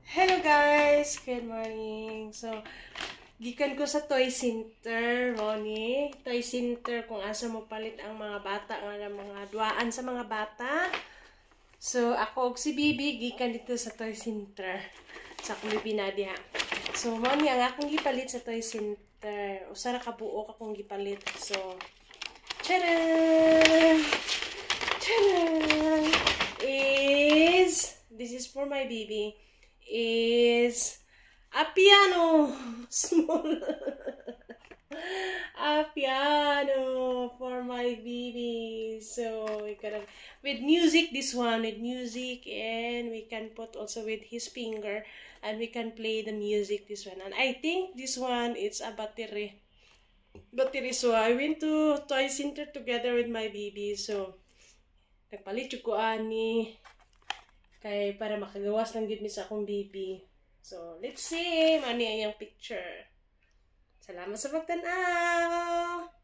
Hello guys! Good morning! So, gikan ko sa toy center, Ronnie. Toy center kung asa mo palit ang mga bata, mga duaan sa mga bata. So, ako og si Bibi, gikan dito sa toy center. Sa akong Bibi Nadia. So, Ronnie, ang akong gipalit sa toy center. Usara ka buo akong gipalit. So, tcharam! Tcharam! This is for my baby. Is a piano, small, a piano for my baby. So we can with music, this one with music, and we can put also with his finger, and we can play the music. This one, and I think this one it's a battery. So I went to toy center together with my baby. So nagpalit ko ani. Kay para makagawas lang gid mi sa akong baby. So, let's see. Mani ang picture. Salamat sa pagtanaw.